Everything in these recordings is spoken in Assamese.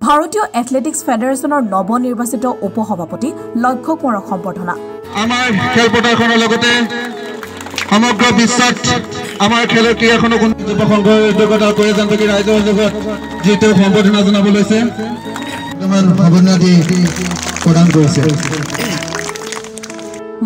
ভাৰতীয় এথলেটিক্স ফেডাৰেশ্যনৰ নৱনিৰ্বাচিত উপসভাপতি লক্ষ্য কোঁৱৰক সম্বৰ্ধনা। আমাৰ খেলপথাৰখনৰ লগতে সমগ্ৰ বিশ্বত আমাৰ খেলৰ ক্ৰীড়াখনক যুৱ সংঘৰ উদ্যোগত কৰি জানবাকী ৰাইজৰ উদ্যোগত যিটো সম্বৰ্ধনা জনাব লৈছে সম্বৰ্ধনা দি প্ৰদান কৰিছে।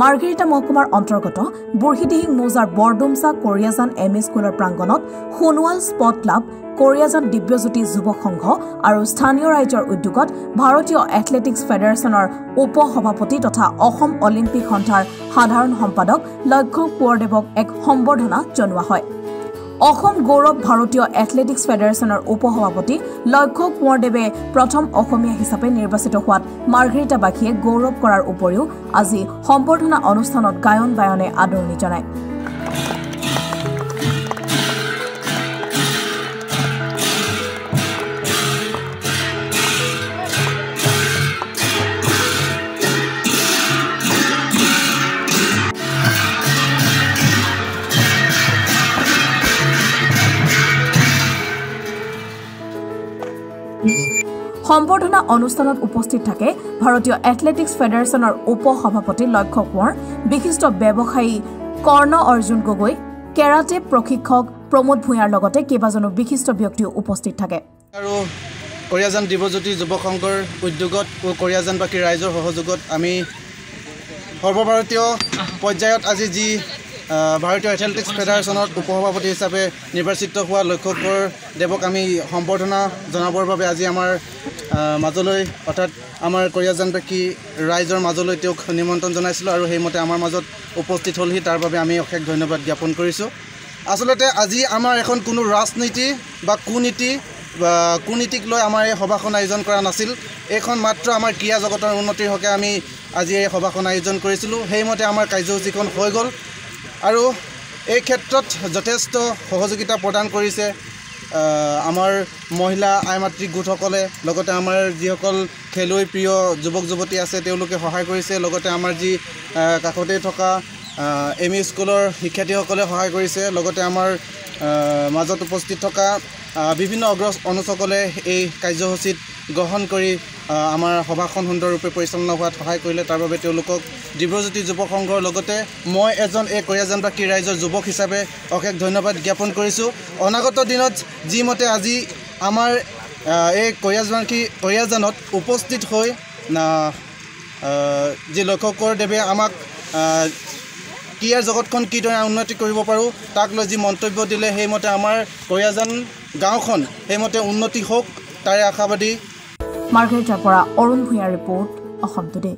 মাৰ্ঘেৰিটা মহকুমাৰ অন্তৰ্গত বুঢ়ীদিহিং মৌজাৰ বৰডুমচা কৰিয়াজান এম ই স্কুলৰ প্ৰাংগণত সোণোৱাল স্পট ক্লাব, কৰিয়াজান দিব্যজ্যোতি যুৱ সংঘ আৰু স্থানীয় ৰাইজৰ উদ্যোগত ভাৰতীয় এথলেটিক্স ফেডাৰেশ্যনৰ উপসভাপতি তথা অসম অলিম্পিক সন্থাৰ সাধাৰণ সম্পাদক লক্ষ্য কোঁৱৰদেৱক এক সম্বৰ্ধনা জনোৱা হয়। অসম গৌৰৱ ভাৰতীয় এথলেটিক্স ফেডাৰেশ্যনৰ উপসভাপতি লক্ষ্য কোঁৱৰদেৱে প্ৰথম অসমীয়া হিচাপে নিৰ্বাচিত হোৱাত মাৰ্ঘেৰিটাবাসীয়ে গৌৰৱ কৰাৰ উপৰিও আজি সম্বৰ্ধনা অনুষ্ঠানত গায়ন বায়নে আদৰণি জনায়। সম্বৰ্ধনা অনুষ্ঠানত উপস্থিত থাকে ভাৰতীয় এথলেটিক্স ফেডাৰেশ্যনৰ উপসভাপতি লক্ষ্য কোঁৱৰ, বিশিষ্ট ব্যৱসায়ী কৰ্ণ অৰ্জুন গগৈ, কেৰাটে প্ৰশিক্ষক প্ৰমোদ ভূঞাৰ লগতে কেইবাজনো বিশিষ্ট ব্যক্তিও উপস্থিত থাকে। আৰু কৰিয়াজান দিব্যজ্যোতি যুৱ সংঘৰ উদ্যোগত কৰিয়াজানবাসী ৰাইজৰ সহযোগত আমি সৰ্বভাৰতীয় পৰ্যায়ত আজি যি ভাৰতীয় এথলেটিক্স ফেডাৰেশ্যনত উপসভাপতি হিচাপে নিৰ্বাচিত হোৱা লক্ষ্য কোঁৱৰদেৱক আমি সম্বৰ্ধনা জনাবৰ বাবে আজি আমাৰ মাজলৈ অৰ্থাৎ আমাৰ কৰিয়াজানবাসী ৰাইজৰ মাজলৈ তেওঁক নিমন্ত্ৰণ জনাইছিলোঁ আৰু সেইমতে আমাৰ মাজত উপস্থিত হ'লহি। তাৰ বাবে আমি অশেষ ধন্যবাদ জ্ঞাপন কৰিছোঁ। আচলতে আজি আমাৰ এখন কোনো ৰাজনীতি বা কুনীতিক লৈ আমাৰ এই সভাখন আয়োজন কৰা নাছিল। এইখন মাত্ৰ আমাৰ ক্ৰীড়া জগতৰ উন্নতিৰ হকে আমি আজি এই সভাখন আয়োজন কৰিছিলোঁ। সেইমতে আমাৰ কাৰ্যসূচীখন হৈ গ'ল আৰু এই ক্ষেত্ৰত যথেষ্ট সহযোগিতা প্ৰদান কৰিছে আমাৰ মহিলা আই মাতৃ গোটসকলে, লগতে আমাৰ যিসকল খেলুৱৈ প্ৰিয় যুৱক যুৱতী আছে তেওঁলোকে সহায় কৰিছে, লগতে আমাৰ যি কাষতে থকা এম ই স্কুলৰ শিক্ষাৰ্থীসকলে সহায় কৰিছে, লগতে আমাৰ মাজত উপস্থিত থকা বিভিন্ন অনুচকলে এই কাৰ্যসূচীত গ্ৰহণ কৰি আমাৰ সভাখন সুন্দৰৰূপে পৰিচালনা হোৱাত সহায় কৰিলে। তাৰ বাবে তেওঁলোকক দিব্যজ্যোতি যুৱ সংঘৰ লগতে মই এজন এই কৰিয়াজানবাসী ৰাইজৰ যুৱক হিচাপে অশেষ ধন্যবাদ জ্ঞাপন কৰিছোঁ। অনাগত দিনত যিমতে আজি আমাৰ এই কৰিয়াজানত উপস্থিত হৈ যি লক্ষ্য কোঁৱৰদেৱে আমাক ক্ৰীড়াৰ জগতখন কিদৰে উন্নতি কৰিব পাৰোঁ তাক লৈ যি মন্তব্য দিলে, সেইমতে আমাৰ কৰিয়াজান গাঁওখন সেইমতে উন্নতি হওক তাৰে আশাবাদী। মাৰ্ঘেৰিটাৰ পৰা অৰুণ ভূঞাৰ ৰিপৰ্ট, অসম টুডে।